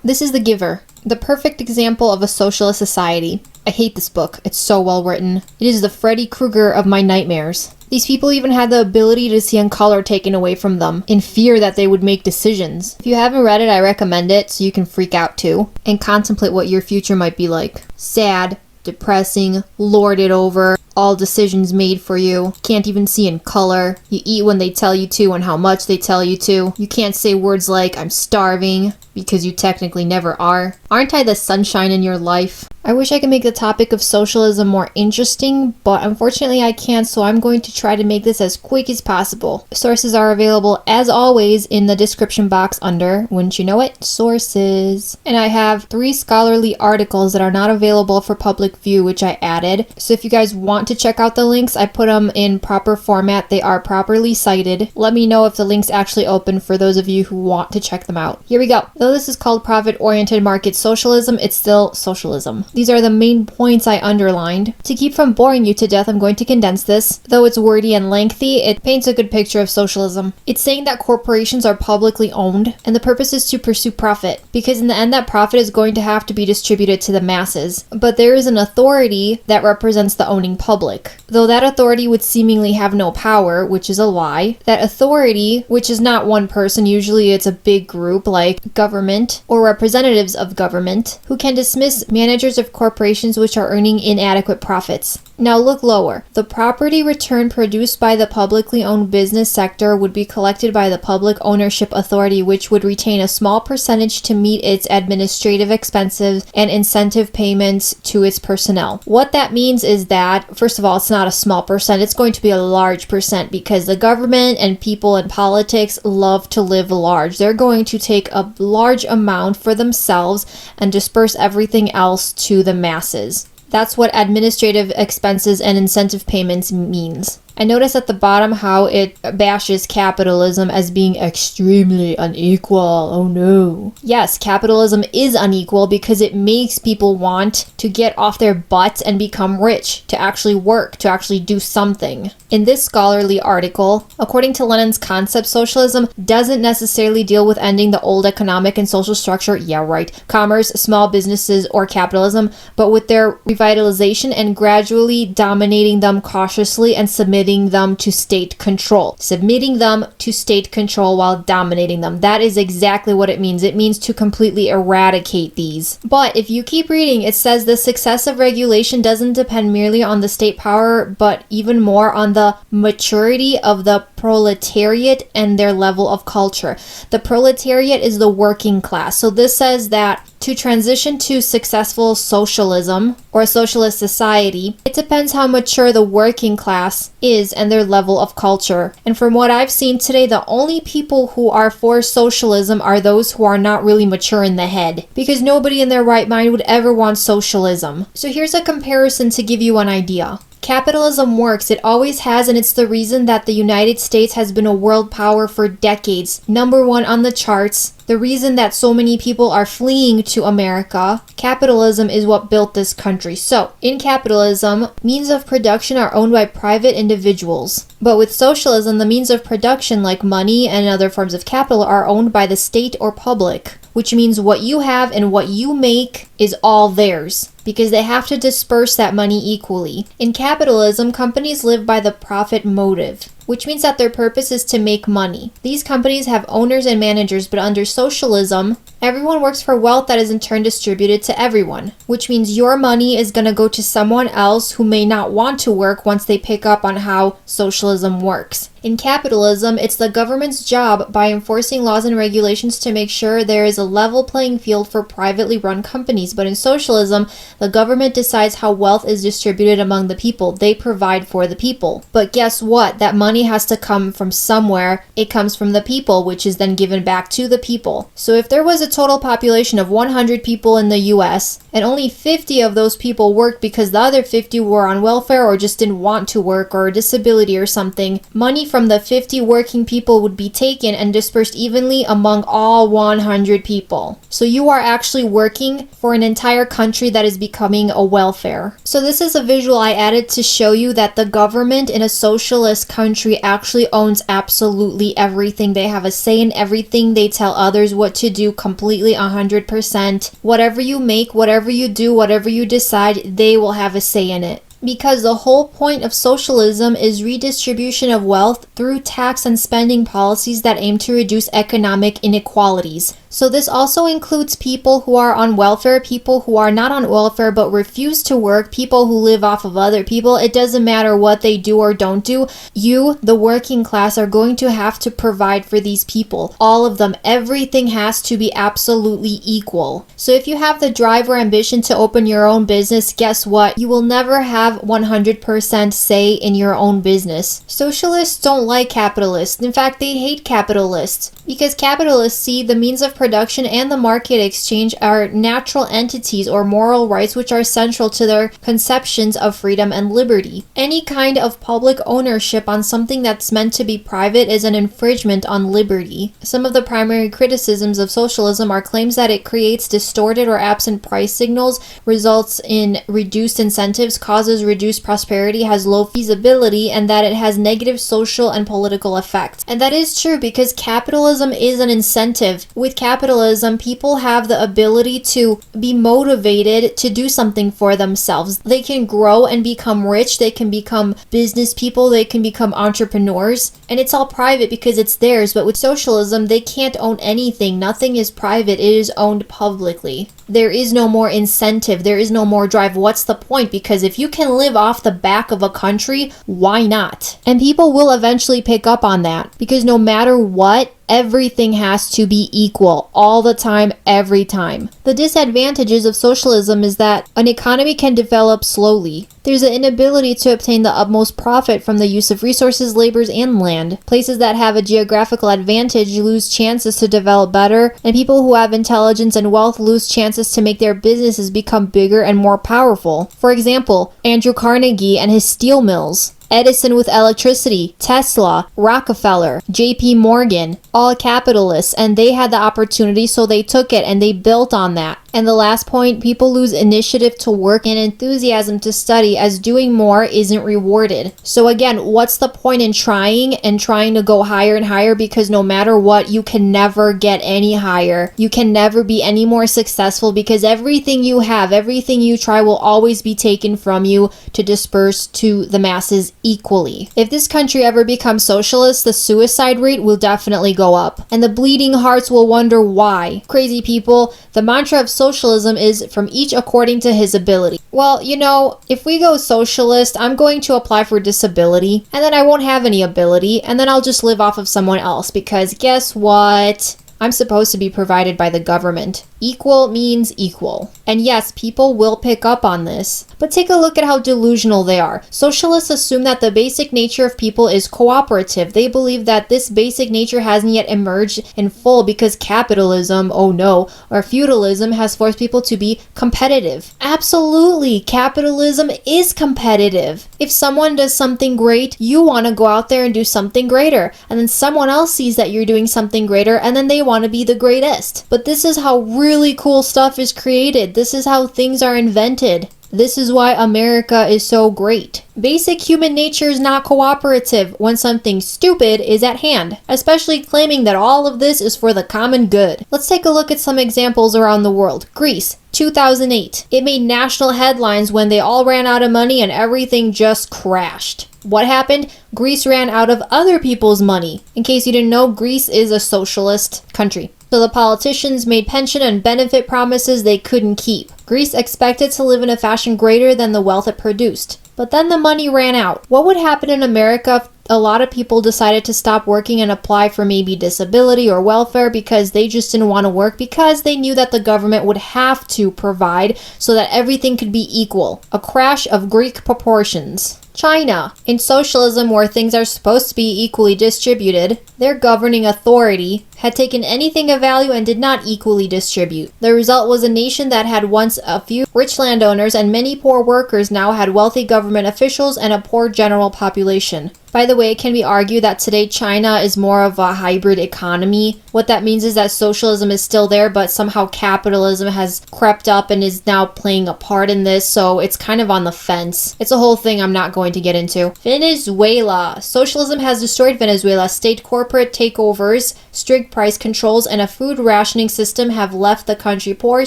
This is The Giver, the perfect example of a socialist society. I hate this book. It's so well written. It is the Freddy Krueger of my nightmares. These people even had the ability to see in color taken away from them, in fear that they would make decisions. If you haven't read it, I recommend it so you can freak out too, and contemplate what your future might be like. Sad, depressing, lorded over, all decisions made for you. Can't even see in color. You eat when they tell you to and how much they tell you to. You can't say words like, I'm starving, because you technically never are. Aren't I the sunshine in your life? I wish I could make the topic of socialism more interesting, but unfortunately I can't, so I'm going to try to make this as quick as possible. Sources are available, as always, in the description box under, wouldn't you know it, sources. And I have 3 scholarly articles that are not available for public view, which I added. So if you guys want to check out the links, I put them in proper format. They are properly cited. Let me know if the links actually open for those of you who want to check them out. Here we go. Though this is called profit-oriented market socialism, it's still socialism. These are the main points I underlined. To keep from boring you to death, I'm going to condense this. Though it's wordy and lengthy, it paints a good picture of socialism. It's saying that corporations are publicly owned, and the purpose is to pursue profit, because in the end that profit is going to have to be distributed to the masses. But there is an authority that represents the owning public. Though that authority would seemingly have no power, which is a lie, that authority, which is not one person, usually it's a big group like government or representatives of government, who can dismiss managers of corporations which are earning inadequate profits. Now look lower. The property return produced by the publicly owned business sector would be collected by the public ownership authority, which would retain a small percentage to meet its administrative expenses and incentive payments to its personnel. What that means is that, first of all, it's not a small percent, it's going to be a large percent, because the government and people in politics love to live large. They're going to take a large amount for themselves and disperse everything else to the masses. That's what administrative expenses and incentive payments means. I notice at the bottom how it bashes capitalism as being extremely unequal. Oh no. Yes, capitalism is unequal because it makes people want to get off their butts and become rich, to actually work, to actually do something. In this scholarly article, according to Lenin's concept, socialism doesn't necessarily deal with ending the old economic and social structure, yeah right, commerce, small businesses, or capitalism, but with their revitalization and gradually dominating them cautiously and submitting them to state control. Submitting them to state control while dominating them. That is exactly what it means. It means to completely eradicate these. But if you keep reading, it says the success of regulation doesn't depend merely on the state power, but even more on the maturity of the proletariat and their level of culture. The proletariat is the working class. So this says that to transition to successful socialism or a socialist society, it depends how mature the working class is and their level of culture. And from what I've seen today, the only people who are for socialism are those who are not really mature in the head, because nobody in their right mind would ever want socialism. So here's a comparison to give you an idea. Capitalism works, it always has, and it's the reason that the United States has been a world power for decades. #1 on the charts, the reason that so many people are fleeing to America. Capitalism is what built this country. So, in capitalism, means of production are owned by private individuals. But with socialism, the means of production like money and other forms of capital are owned by the state or public, which means what you have and what you make is all theirs, because they have to disperse that money equally. In capitalism, companies live by the profit motive, which means that their purpose is to make money. These companies have owners and managers, but under socialism, everyone works for wealth that is in turn distributed to everyone, which means your money is going to go to someone else who may not want to work once they pick up on how socialism works. In capitalism, it's the government's job by enforcing laws and regulations to make sure there is a level playing field for privately run companies. But in socialism, the government decides how wealth is distributed among the people. They provide for the people. But guess what? That money has to come from somewhere. It comes from the people, which is then given back to the people. So if there was a total population of 100 people in the US, and only 50 of those people worked because the other 50 were on welfare or just didn't want to work or a disability or something, money from the 50 working people would be taken and dispersed evenly among all 100 people. So you are actually working for an entire country that is becoming a welfare. So this is a visual I added to show you that the government in a socialist country actually owns absolutely everything. They have a say in everything. They tell others what to do completely 100%. Whatever you make, whatever you do, whatever you decide, they will have a say in it. Because the whole point of socialism is redistribution of wealth through tax and spending policies that aim to reduce economic inequalities. So this also includes people who are on welfare, people who are not on welfare but refuse to work, people who live off of other people. It doesn't matter what they do or don't do. You, the working class, are going to have to provide for these people. All of them. Everything has to be absolutely equal. So if you have the drive or ambition to open your own business, guess what? You will never have 100% say in your own business. Socialists don't like capitalists. In fact, they hate capitalists because capitalists see the means of production and the market exchange are natural entities or moral rights which are central to their conceptions of freedom and liberty. Any kind of public ownership on something that's meant to be private is an infringement on liberty. Some of the primary criticisms of socialism are claims that it creates distorted or absent price signals, results in reduced incentives, causes reduced prosperity, has low feasibility, and that it has negative social and political effects. And that is true because capitalism is an incentive. With capitalism, people have the ability to be motivated to do something for themselves. They can grow and become rich, they can become business people, they can become entrepreneurs, and it's all private because it's theirs. But with socialism, they can't own anything. Nothing is private, it is owned publicly. There is no more incentive, there is no more drive. What's the point? Because if you can live off the back of a country, why not? And people will eventually pick up on that because no matter what, everything has to be equal all the time, every time. The disadvantages of socialism is that an economy can develop slowly. There's an inability to obtain the utmost profit from the use of resources, labors, and land. Places that have a geographical advantage lose chances to develop better, and people who have intelligence and wealth lose chances to make their businesses become bigger and more powerful. For example, Andrew Carnegie and his steel mills. Edison with electricity, Tesla, Rockefeller, JP Morgan, all capitalists, and they had the opportunity, so they took it and they built on that. And the last point, people lose initiative to work and enthusiasm to study as doing more isn't rewarded. So again, what's the point in trying to go higher and higher? Because no matter what, you can never get any higher. You can never be any more successful because everything you have, everything you try will always be taken from you to disperse to the masses equally. If this country ever becomes socialist, the suicide rate will definitely go up. And the bleeding hearts will wonder why. Crazy people, the mantra of socialism is from each according to his ability. Well, you know, if we go socialist, I'm going to apply for disability, and then I won't have any ability, and then I'll just live off of someone else because guess what? I'm supposed to be provided by the government. Equal means equal. And yes, people will pick up on this. But take a look at how delusional they are. Socialists assume that the basic nature of people is cooperative. They believe that this basic nature hasn't yet emerged in full because capitalism, oh no, or feudalism has forced people to be competitive. Absolutely, capitalism is competitive. If someone does something great, you want to go out there and do something greater. And then someone else sees that you're doing something greater and then they want to be the greatest. But this is how really cool stuff is created. This is how things are invented. This is why America is so great. Basic human nature is not cooperative when something stupid is at hand, especially claiming that all of this is for the common good. Let's take a look at some examples around the world. Greece, 2008. It made national headlines when they all ran out of money and everything just crashed. What happened? Greece ran out of other people's money. In case you didn't know, Greece is a socialist country. So the politicians made pension and benefit promises they couldn't keep. Greece expected to live in a fashion greater than the wealth it produced. But then the money ran out. What would happen in America if a lot of people decided to stop working and apply for maybe disability or welfare because they just didn't want to work because they knew that the government would have to provide so that everything could be equal? A crash of Greek proportions. China. In socialism, where things are supposed to be equally distributed, their governing authority had taken anything of value and did not equally distribute. The result was a nation that had once a few rich landowners and many poor workers now had wealthy government officials and a poor general population. By the way, it can be argued that today China is more of a hybrid economy. What that means is that socialism is still there, but somehow capitalism has crept up and is now playing a part in this, so it's kind of on the fence. It's a whole thing I'm not going to get into. Venezuela. Socialism has destroyed Venezuela. State corporate takeovers, strict price controls, and a food rationing system have left the country poor,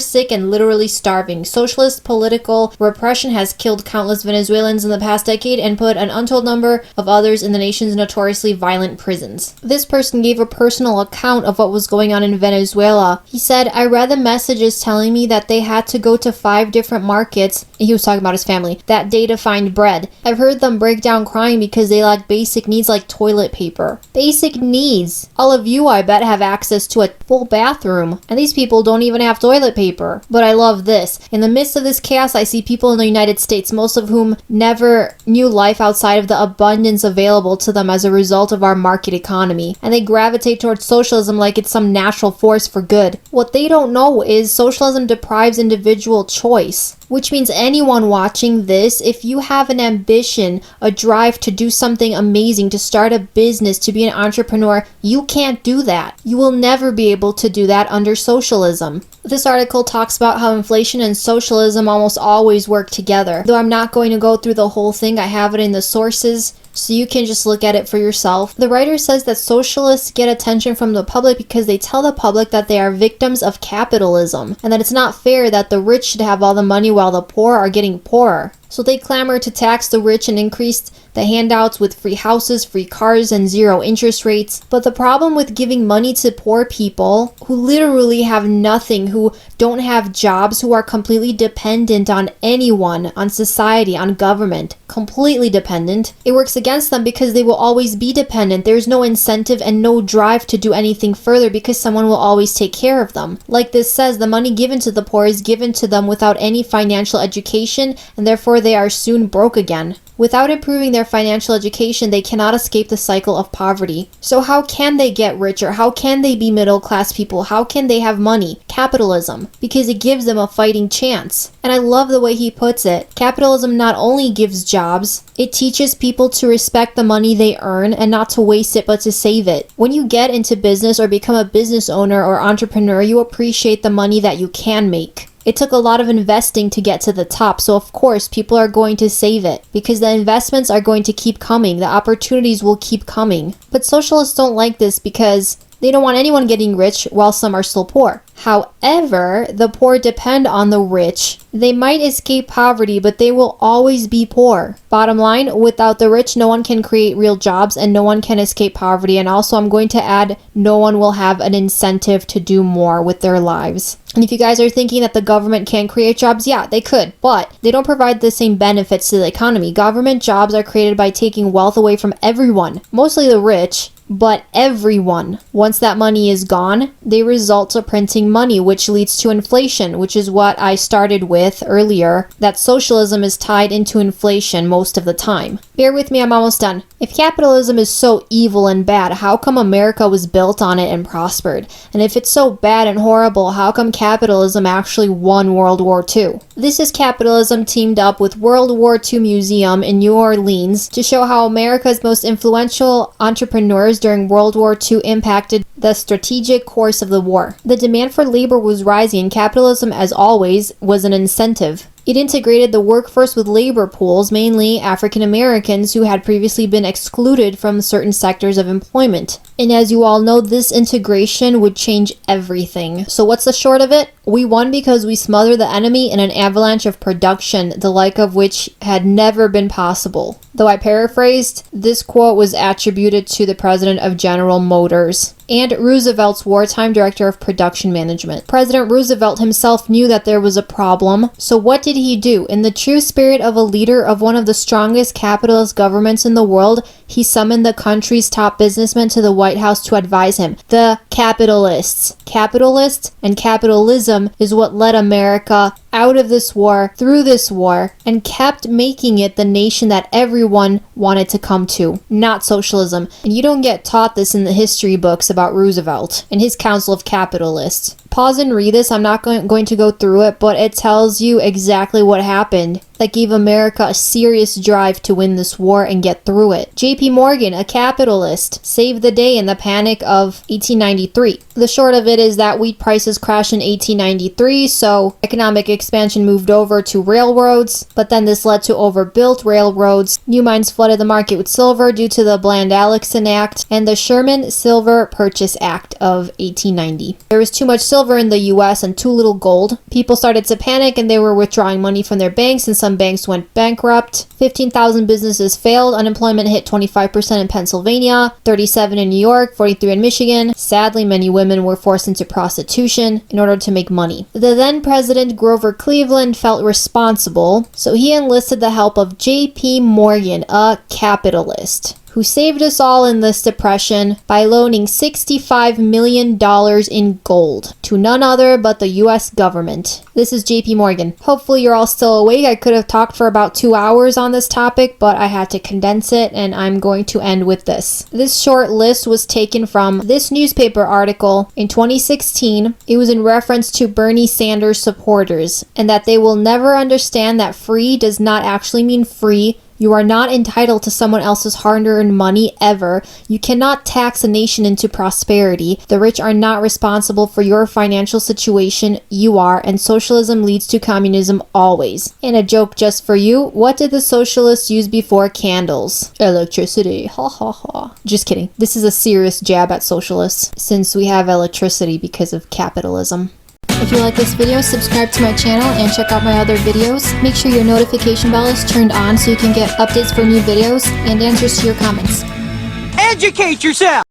sick, and literally starving. Socialist political repression has killed countless Venezuelans in the past decade and put an untold number of others in the nation's notoriously violent prisons. This person gave a personal account of what was going on in Venezuela. He said, I read the messages telling me that they had to go to 5 different markets, he was talking about his family, that day to find bread. I've heard them break down crying because they lack basic needs like toilet paper. Basic needs. All of you, I bet, have access to a full bathroom, and these people don't even have toilet paper. But I love this. In the midst of this chaos, I see people in the United States, most of whom never knew life outside of the abundance available to them as a result of our market economy, and they gravitate towards socialism like it's some natural force for good. What they don't know is socialism deprives individual choice, which means anyone watching this, if you have an ambition, a drive to do something amazing, to start a business, to be an entrepreneur, you can't do that. You will never be able to do that under socialism. This article talks about how inflation and socialism almost always work together. Though I'm not going to go through the whole thing, I have it in the sources, so you can just look at it for yourself. The writer says that socialists get attention from the public because they tell the public that they are victims of capitalism, and that it's not fair that the rich should have all the money while the poor are getting poorer. So they clamor to tax the rich and increase the handouts with free houses, free cars, and zero interest rates. But the problem with giving money to poor people who literally have nothing, who don't have jobs, who are completely dependent on anyone, on society, on government, completely dependent, it works against them because they will always be dependent. There's no incentive and no drive to do anything further because someone will always take care of them. Like this says, the money given to the poor is given to them without any financial education, and therefore they are soon broke again. Without improving their financial education, they cannot escape the cycle of poverty. So how can they get richer? How can they be middle-class people? How can they have money? Capitalism. Because it gives them a fighting chance. And I love the way he puts it. Capitalism not only gives jobs, it teaches people to respect the money they earn and not to waste it but to save it. When you get into business or become a business owner or entrepreneur, you appreciate the money that you can make. It took a lot of investing to get to the top, so of course people are going to save it because the investments are going to keep coming, the opportunities will keep coming. But socialists don't like this because they don't want anyone getting rich while some are still poor. However, the poor depend on the rich. They might escape poverty, but they will always be poor. Bottom line, without the rich, no one can create real jobs and no one can escape poverty. And also, I'm going to add, no one will have an incentive to do more with their lives. And if you guys are thinking that the government can create jobs, yeah, they could, but they don't provide the same benefits to the economy. Government jobs are created by taking wealth away from everyone, mostly the rich, but everyone. Once that money is gone, they result to printing money, which leads to inflation, which is what I started with earlier, that socialism is tied into inflation most of the time. Bear with me, I'm almost done. If capitalism is so evil and bad, how come America was built on it and prospered? And if it's so bad and horrible, how come capitalism actually won World War II? This is Capitalism teamed up with World War II Museum in New Orleans to show how America's most influential entrepreneurs during World War II impacted the strategic course of the war. The demand for labor was rising, and capitalism, as always, was an incentive. It integrated the workforce with labor pools, mainly African Americans who had previously been excluded from certain sectors of employment. And as you all know, this integration would change everything. So what's the short of it? We won because we smothered the enemy in an avalanche of production, the like of which had never been possible. Though I paraphrased, this quote was attributed to the president of General Motors and Roosevelt's wartime director of production management. President Roosevelt himself knew that there was a problem, so what did he do? In the true spirit of a leader of one of the strongest capitalist governments in the world, he summoned the country's top businessmen to the White House to advise him. The capitalists. Capitalists and capitalism system is what led America out of this war, through this war, and kept making it the nation that everyone wanted to come to, not socialism. And you don't get taught this in the history books about Roosevelt and his Council of Capitalists. Pause and read this. I'm not going to go through it, but it tells you exactly what happened that gave America a serious drive to win this war and get through it. JP Morgan, a capitalist, saved the day in the panic of 1893. The short of it is that wheat prices crashed in 1893, so economic expansion moved over to railroads, but then this led to overbuilt railroads. New mines flooded the market with silver due to the Bland-Allison Act and the Sherman Silver Purchase Act of 1890. There was too much silver in the US and too little gold. People started to panic and they were withdrawing money from their banks, and some banks went bankrupt. 15,000 businesses failed. Unemployment hit 25% in Pennsylvania, 37% in New York, 43% in Michigan. Sadly, many women were forced into prostitution in order to make money. The then president Grover Cleveland felt responsible, so he enlisted the help of JP Morgan, a capitalist, who saved us all in this depression by loaning $65 million in gold to none other but the US government. This is JP Morgan. Hopefully you're all still awake. I could have talked for about 2 hours on this topic, but I had to condense it, and I'm going to end with this. This short list was taken from this newspaper article in 2016. It was in reference to Bernie Sanders supporters, and that they will never understand that free does not actually mean free. You are not entitled to someone else's hard-earned money ever. You cannot tax a nation into prosperity. The rich are not responsible for your financial situation. You are, and socialism leads to communism always. And a joke just for you, what did the socialists use before candles? Electricity. Ha ha ha. Just kidding. This is a serious jab at socialists, since we have electricity because of capitalism. If you like this video, subscribe to my channel and check out my other videos. Make sure your notification bell is turned on so you can get updates for new videos and answers to your comments. Educate yourself!